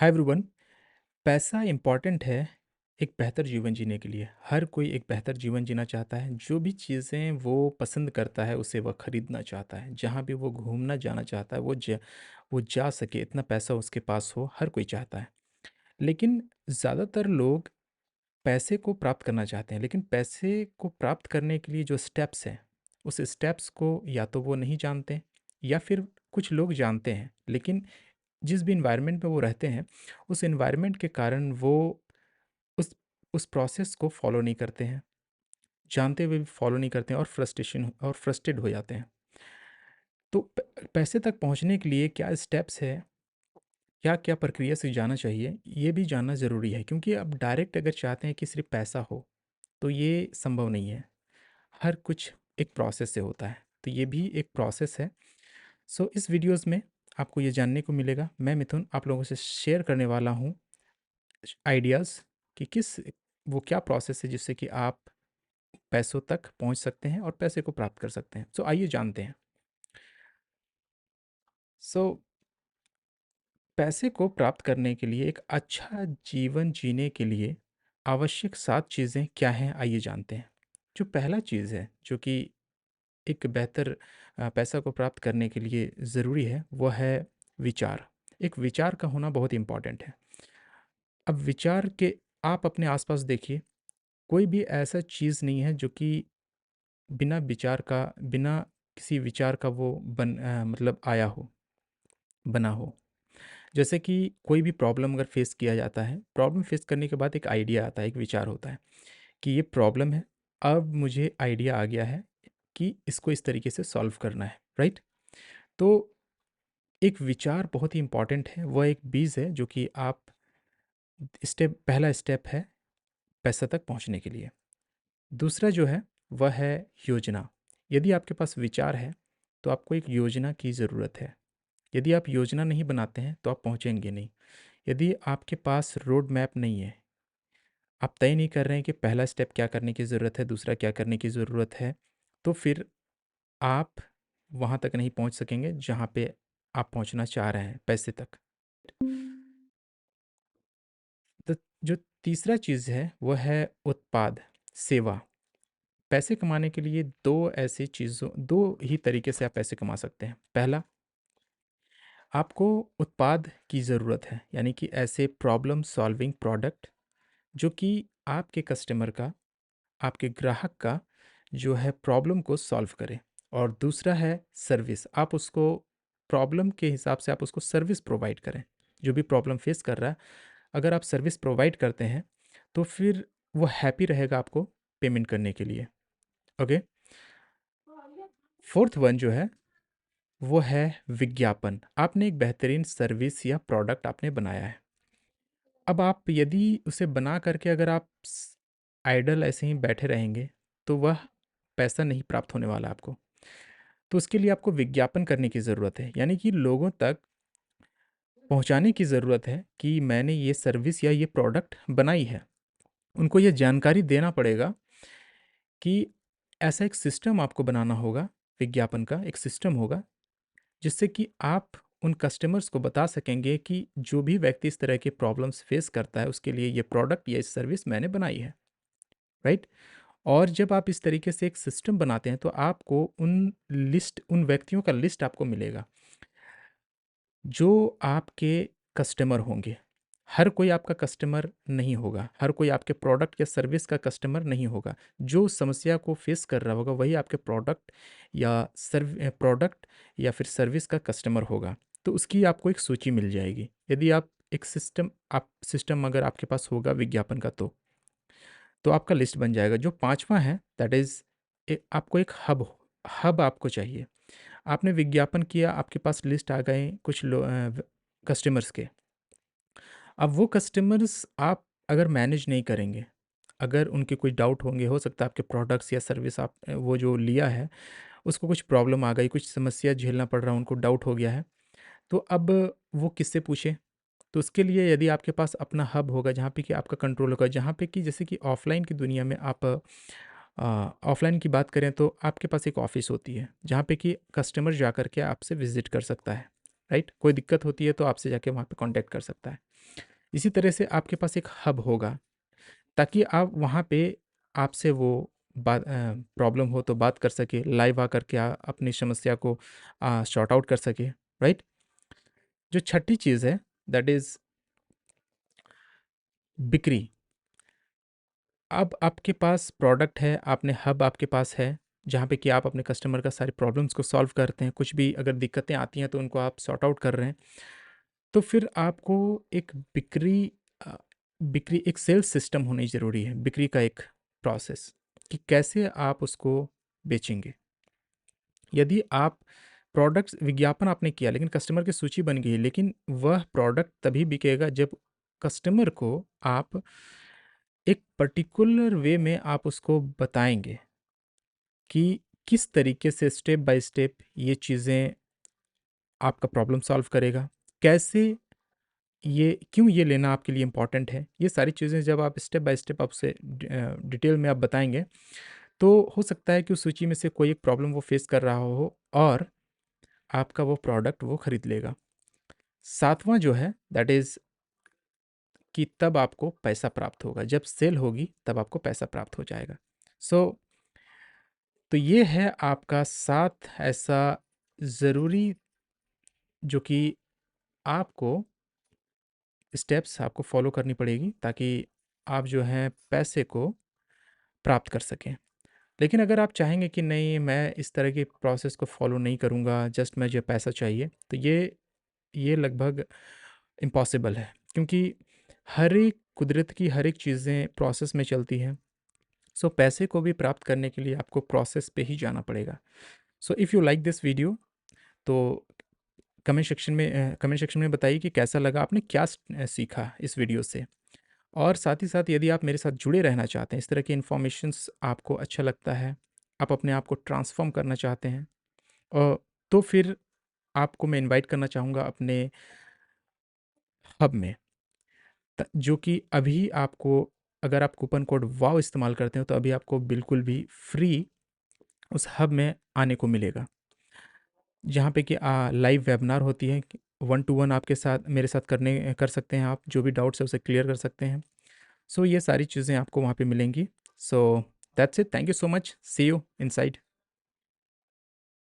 Hi everyone. पैसा important है एक बेहतर जीवन जीने के लिए। हर कोई एक बेहतर जीवन जीना चाहता है। जो भी चीज़ें वो पसंद करता है उसे वह खरीदना चाहता है। जहाँ भी वो घूमना जाना चाहता है वो जा सके, इतना पैसा उसके पास हो, हर कोई चाहता है। लेकिन ज़्यादातर लोग पैसे को प्राप्त करना चाहते हैं, लेकिन पैसे को प्राप्त करने के लिए जो स्टेप्स हैं, उस स्टेप्स को या तो वो नहीं जानते या फिर कुछ लोग जानते हैं, लेकिन जिस भी एनवायरनमेंट में वो रहते हैं, उस एनवायरनमेंट के कारण वो उस उस प्रोसेस को फॉलो नहीं करते हैं, जानते हुए भी फॉलो नहीं करते हैं और फ्रस्ट्रेट हो जाते हैं। तो पैसे तक पहुंचने के लिए क्या स्टेप्स है, क्या क्या प्रक्रिया से जाना चाहिए, ये भी जानना ज़रूरी है, क्योंकि अब डायरेक्ट अगर चाहते हैं कि सिर्फ पैसा हो तो ये संभव नहीं है। हर कुछ एक प्रोसेस से होता है, तो ये भी एक प्रोसेस है। सो इस वीडियोस में आपको ये जानने को मिलेगा। मैं मिथुन आप लोगों से शेयर करने वाला हूँ आइडियाज़ कि वो क्या प्रोसेस है जिससे कि आप पैसों तक पहुंच सकते हैं और पैसे को प्राप्त कर सकते हैं। सो आइए जानते हैं। सो पैसे को प्राप्त करने के लिए, एक अच्छा जीवन जीने के लिए आवश्यक 7 चीज़ें क्या हैं, आइए जानते हैं। जो पहला चीज़ है जो कि एक बेहतर पैसा को प्राप्त करने के लिए ज़रूरी है, वो है विचार। एक विचार का होना बहुत इम्पोर्टेंट है। अब विचार के आप अपने आस-पास देखिए, कोई भी ऐसा चीज़ नहीं है जो कि बिना किसी विचार का वो मतलब आया हो, बना हो। जैसे कि कोई भी प्रॉब्लम अगर फेस किया जाता है, प्रॉब्लम फेस करने के बाद एक आइडिया आता है, एक विचार होता है कि ये प्रॉब्लम है, अब मुझे आइडिया आ गया है कि इसको इस तरीके से सॉल्व करना है, राइट? तो एक विचार बहुत ही इम्पोर्टेंट है, वह एक बीज है जो कि आप पहला स्टेप है पैसा तक पहुँचने के लिए। दूसरा जो है वह है योजना। यदि आपके पास विचार है, तो आपको एक योजना की ज़रूरत है। यदि आप योजना नहीं बनाते हैं, तो आप पहुँचेंगे नहीं। यदि आपके पास रोड मैप नहीं है, आप तय नहीं कर रहे हैं कि पहला स्टेप क्या करने की ज़रूरत है, दूसरा क्या करने की ज़रूरत है, तो फिर आप वहाँ तक नहीं पहुँच सकेंगे जहाँ पे आप पहुँचना चाह रहे हैं, पैसे तक। तो जो तीसरा चीज़ है, वो है उत्पाद, सेवा। पैसे कमाने के लिए 2 ही तरीके से आप पैसे कमा सकते हैं। पहला, आपको उत्पाद की ज़रूरत है, यानी कि ऐसे प्रॉब्लम सॉल्विंग प्रोडक्ट जो कि आपके कस्टमर का, आपके ग्राहक का जो है प्रॉब्लम को सॉल्व करे। और दूसरा है सर्विस, आप उसको प्रॉब्लम के हिसाब से आप उसको सर्विस प्रोवाइड करें। जो भी प्रॉब्लम फेस कर रहा है, अगर आप सर्विस प्रोवाइड करते हैं, तो फिर वो हैप्पी रहेगा आपको पेमेंट करने के लिए। ओके? फोर्थ वन जो है वो है विज्ञापन। आपने एक बेहतरीन सर्विस या प्रोडक्ट आपने बनाया है। अब आप यदि उसे बना करके अगर आप आइडल ऐसे ही बैठे रहेंगे, तो वह पैसा नहीं प्राप्त होने वाला आपको। तो उसके लिए आपको विज्ञापन करने की ज़रूरत है, यानी कि लोगों तक पहुंचाने की ज़रूरत है कि मैंने ये सर्विस या ये प्रोडक्ट बनाई है। उनको ये जानकारी देना पड़ेगा कि ऐसा एक सिस्टम आपको बनाना होगा। विज्ञापन का एक सिस्टम होगा जिससे कि आप उन कस्टमर्स को बता सकेंगे कि जो भी व्यक्ति इस तरह के प्रॉब्लम्स फेस करता है, उसके लिए ये प्रोडक्ट या सर्विस मैंने बनाई है, राइट? और जब आप इस तरीके से एक सिस्टम बनाते हैं, तो आपको उन व्यक्तियों का लिस्ट आपको मिलेगा जो आपके कस्टमर होंगे। हर कोई आपका कस्टमर नहीं होगा, हर कोई आपके प्रोडक्ट या सर्विस का कस्टमर नहीं होगा। जो समस्या को फेस कर रहा होगा, वही आपके प्रोडक्ट या फिर सर्विस का कस्टमर होगा। तो उसकी आपको एक सूची मिल जाएगी। यदि आप सिस्टम अगर आपके पास होगा विज्ञापन का, तो आपका लिस्ट बन जाएगा। जो 5वाँ है, दैट इज़ आपको एक हब आपको चाहिए। आपने विज्ञापन किया, आपके पास लिस्ट आ गए कस्टमर्स के। अब वो कस्टमर्स आप अगर मैनेज नहीं करेंगे, अगर उनके कोई डाउट होंगे, हो सकता है आपके प्रोडक्ट्स या सर्विस वो जो लिया है, उसको कुछ प्रॉब्लम आ गई, कुछ समस्या झेलना पड़ रहा है, उनको डाउट हो गया है, तो अब वो किससे पूछें? तो उसके लिए यदि आपके पास अपना हब होगा, जहाँ पे कि आपका कंट्रोल होगा, जहाँ पे कि जैसे कि ऑफ़लाइन की दुनिया में आप ऑफ़लाइन की बात करें, तो आपके पास एक ऑफ़िस होती है, जहाँ पे कि कस्टमर जा कर के आपसे विज़िट कर सकता है। राइट? कोई दिक्कत होती है तो आपसे जाके वहाँ पे कॉन्टैक्ट कर सकता है। इसी तरह से आपके पास एक हब होगा, ताकि आप वहाँ पे आपसे वो प्रॉब्लम हो तो बात कर सके, लाइव आकर के अपनी समस्या को सॉर्ट आउट कर सके, राइट? जो छठी चीज़ है, दैट इज़ बिक्री। अब आपके पास प्रोडक्ट है, आपने हब आपके पास है, जहाँ पे कि आप अपने कस्टमर का सारी प्रॉब्लम्स को सॉल्व करते हैं, कुछ भी अगर दिक्कतें आती हैं तो उनको आप सॉर्ट आउट कर रहे हैं। तो फिर आपको एक अ, बिक्री एक सेल्स सिस्टम होनी ज़रूरी है, बिक्री का एक प्रोसेस, कि कैसे आप उसको बेचेंगे। यदि आप प्रोडक्ट्स विज्ञापन आपने किया लेकिन कस्टमर की सूची बन गई, लेकिन वह प्रोडक्ट तभी बिकेगा जब कस्टमर को आप एक पर्टिकुलर वे में आप उसको बताएँगे कि किस तरीके से स्टेप बाय स्टेप ये चीज़ें आपका प्रॉब्लम सॉल्व करेगा। कैसे ये क्यों ये लेना आपके लिए इम्पोर्टेंट है। ये सारी चीज़ें जब आप स्टेप बाय स्टेप आप उसे डिटेल में आप बताएँगे, तो हो सकता है कि उस सूची में से कोई एक प्रॉब्लम वो फेस कर रहा हो और आपका वो प्रोडक्ट वो खरीद लेगा। 7वाँ जो है दैट इज़ कि तब आपको पैसा प्राप्त होगा। जब सेल होगी तब आपको पैसा प्राप्त हो जाएगा। सो तो ये है आपका 7 ऐसा ज़रूरी जो कि आपको स्टेप्स आपको फ़ॉलो करनी पड़ेगी, ताकि आप जो है पैसे को प्राप्त कर सकें। लेकिन अगर आप चाहेंगे कि नहीं, मैं इस तरह की प्रोसेस को फ़ॉलो नहीं करूँगा, जस्ट मुझे पैसा चाहिए, तो ये लगभग इम्पॉसिबल है, क्योंकि हर एक कुदरत की हर एक चीज़ें प्रोसेस में चलती हैं। सो पैसे को भी प्राप्त करने के लिए आपको प्रोसेस पे ही जाना पड़ेगा। So if you like this video, तो कमेंट सेक्शन में बताइए कि कैसा लगा, आपने क्या सीखा इस वीडियो से। और साथ ही साथ यदि आप मेरे साथ जुड़े रहना चाहते हैं, इस तरह की इन्फॉर्मेशंस आपको अच्छा लगता है, आप अपने आप को ट्रांसफ़ॉर्म करना चाहते हैं, अ, तो फिर आपको मैं इनवाइट करना चाहूँगा अपने हब में, जो कि अभी आपको, अगर आप कूपन कोड वाव इस्तेमाल करते हो तो अभी आपको बिल्कुल भी फ्री उस हब में आने को मिलेगा। जहाँ पे कि लाइव वेबिनार होती है, 1 टू 1 आपके साथ मेरे साथ कर सकते हैं आप, जो भी डाउट्स है उसे क्लियर कर सकते हैं। सो ये सारी चीज़ें आपको वहाँ पे मिलेंगी। So that's it, thank you so much, see you inside.